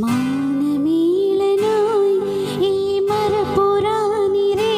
మౌనమేలనోయి ఈ మరపురాని రే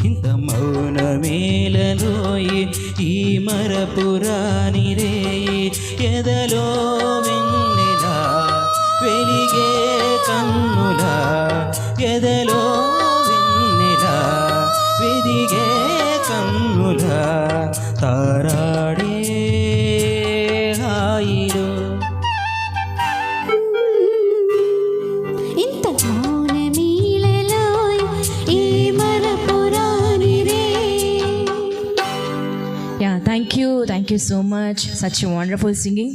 ఇంత మౌనమేలనోయి ఈ మరపురాని రే ఎదలో వెన్నెలా వెలిగే కన్నులా ఎదలో వెన్నెలా వెలిగే కన్నులా తారాడే హాయిలో thank you so much, such wonderful singing.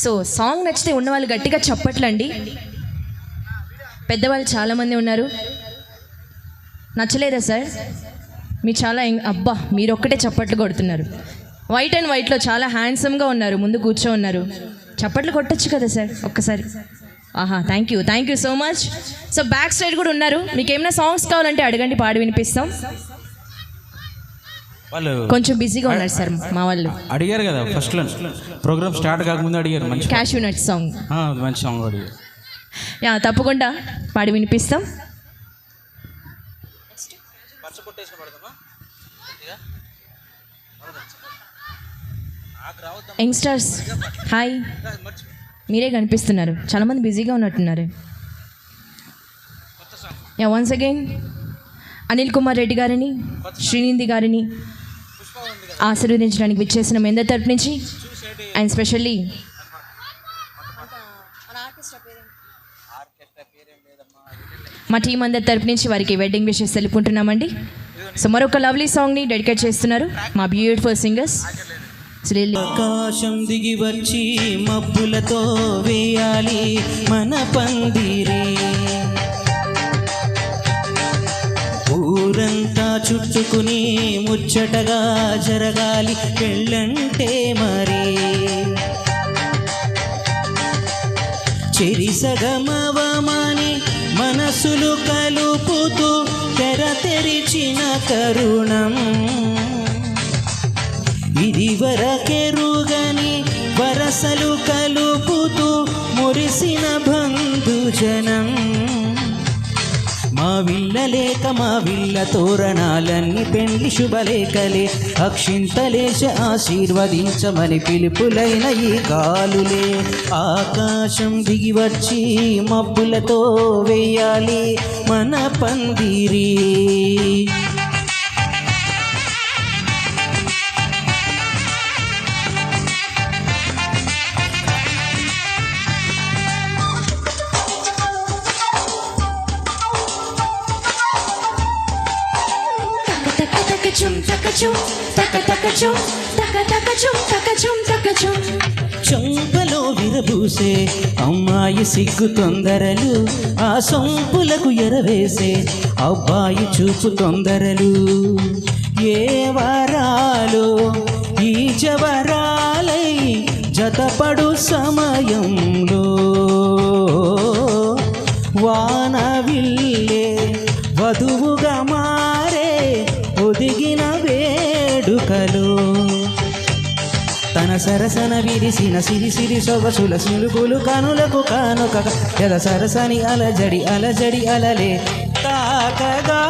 So song నచ్చితే ఉన్నవాళ్ళు గట్టిగా చప్పట్లండి. పెద్దవాళ్ళు చాలామంది ఉన్నారు. నచ్చలేదా సార్? మీరు చాలా అబ్బా మీరు ఒక్కటే చప్పట్లు కొడుతున్నారు. వైట్ అండ్ వైట్లో చాలా హ్యాండ్సమ్గా ఉన్నారు, ముందు కూర్చో ఉన్నారు. చప్పట్లు కొట్టచ్చు కదా సార్ ఒక్కసారి? ఆహా, thank you so much. So back side కూడా ఉన్నారు, మీకు ఏమైనా సాంగ్స్ కావాలంటే అడగండి, పాడి వినిపిస్తాం. వాళ్ళు కొంచెం బిజీగా ఉన్నారు సార్ మా వాళ్ళు. అడిగారు కదా ఫస్ట్లో ప్రోగ్రామ్ స్టార్ట్ కాకముందు అడిగారు, మంచి క్యాష్యూ నట్ సాంగ్, మంచి సాంగ్ అడిగారు. తప్పకుండా పాడి వినిపిస్తాం. యంగ్స్టర్స్ హాయ్, మీరే కనిపిస్తున్నారు, చాలామంది బిజీగా ఉన్నట్టున్నారు. వన్స్ అగైన్ అనిల్ కుమార్ రెడ్డి గారిని, శ్రీనిధి గారిని ఆశీర్వదించడానికి విచ్చేసిన మీ అందరి తరపు నుంచి అండ్ స్పెషల్లీ మా టీం అందరి తరపు నుంచి వారికి వెడ్డింగ్ విషెస్ తెలుపుకుంటున్నామండి. సో మరొక లవ్లీ సాంగ్ని డెడికేట్ చేస్తున్నారు మా బ్యూటిఫుల్ సింగర్స్. ఆకాశం దిగి వచ్చి మబ్బులతో వేయాలి మన పందిరి, ఊరంతా చుట్టుకుని ముచ్చటగా జరగాలి పెళ్ళంటే మరి, చెరిసగమవమని మనసులు కలుపుతూ తెర తెరిచిన తరుణం, ఇది వరకెరుగని వరసలు కలుపుతూ మురిసిన బంధుజనం, మా విల్లలేక మా విల్ల తోరణాలన్నీ పెండ్లి శుభలేఖలే, అక్షింతలేశ ఆశీర్వదించమని పిలుపులైన ఈ గాలులే, ఆకాశం దిగి వచ్చి మబ్బులతో వేయాలి మన పందిరి. చంపలో విరబూసే అమ్మాయి సిగ్గు తొందరలు, ఆ సొంపులకు ఎరవేసే అబ్బాయి చూపు తొందరలు, ఏ వరాలు ఈ జవరాలై జతపడు సమయంలో, వానవిల్లే వధువుగా మారే ఒదిగిన వేడుకలు, తన సరసన విరిసిన సిరి సిరి సొగసుల సిలుకులు కనులకు కానుక ఎద సరసని అలజడి అలజడి అలలే తాకగా,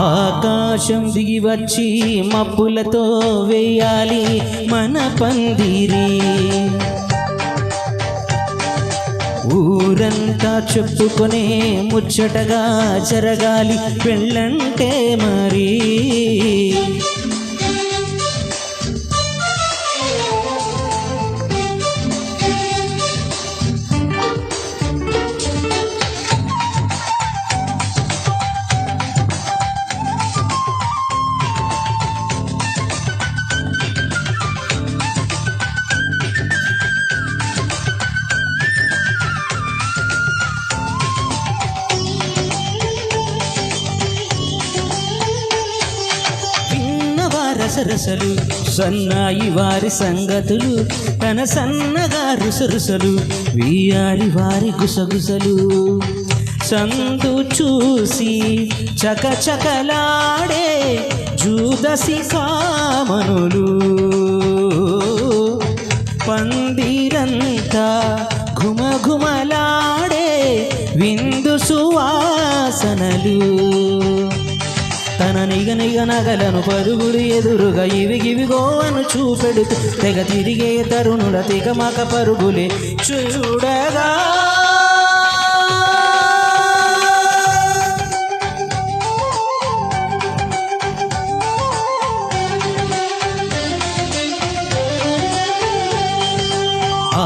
ఆకాశం దిగి వచ్చి మబ్బులతో వేయాలి మన పందిరి, ఊరంతా చెప్పుకొనే ముచ్చటగా జరగాలి పెళ్ళంటే మరి, రసరసలు సన్నాయి వారి సంగతులు, తన సన్నగా రుసరుసలు వీయాలి వారి గుసగుసలు, సందు చూసి చకచకలాడే జూదసి కామనులు, పందిరంతా ఘుమఘుమలాడే విందు సువాసనలు, తన నిగ నగలను పరుగులు ఎదురుగా ఇవిగివిగో అను చూపెడుతూ తెగ తిరిగే తరుణుల తికమక పరుగులే చూడగా,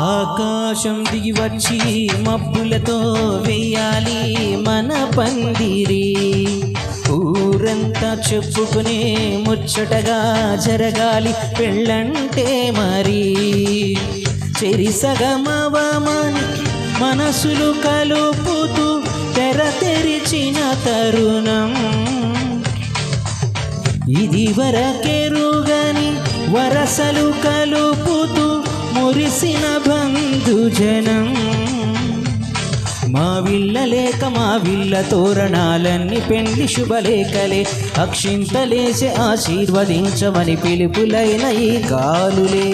ఆకాశం దిగి వచ్చి మబ్బులతో వేయాలి మన పందిరి, ఊరంతా చెప్పుకునే ముచ్చటగా జరగాలి పెళ్ళంటే మరి, చెరిసగమవమని మనసులు కలుపుతూ తెర తెరిచిన తరుణం, ఇది వరకెరుగని వరసలు కలుపుతూ మురిసిన బంధుజనం, మా విల్లలేక మా విల్ల తోరణాలన్నీ పెండ్లి శుభలేఖలే, అక్షింతలేసి ఆశీర్వదించమని పిలుపులైన ఈ గాలులే.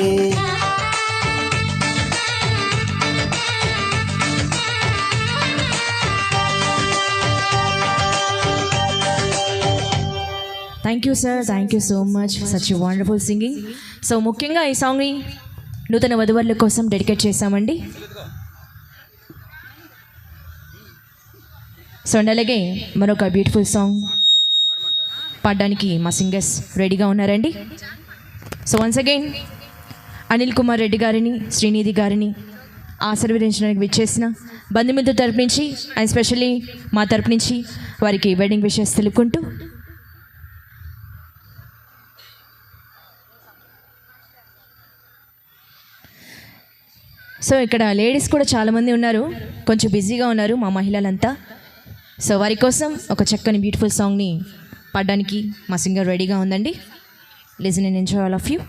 Thank you sir, thank you so much, such wonderful singing. So ముఖ్యంగా ఈ సాంగ్ని నూతన వధువర్ల కోసం డెడికేట్ చేశామండి. సో అండ్ అలాగే మరొక బ్యూటిఫుల్ సాంగ్ పాడడానికి మా సింగర్స్ రెడీగా ఉన్నారండి. So once again Anil Kumar Reddy గారిని, శ్రీనిధి గారిని ఆశీర్వదించడానికి విచ్చేసిన బంధుమిత్రుల తరపు నుంచి అండ్ స్పెషల్లీ మా తరపు నుంచి వారికి వెడ్డింగ్ విషెస్ తెలుపుకుంటూ సో ఇక్కడ లేడీస్ కూడా చాలామంది ఉన్నారు, కొంచెం బిజీగా ఉన్నారు మా మహిళలంతా. సో వారి కోసం ఒక చక్కని బ్యూటిఫుల్ సాంగ్ని పాడడానికి మా సింగర్ రెడీగా ఉందండి. Listen and enjoy all of you.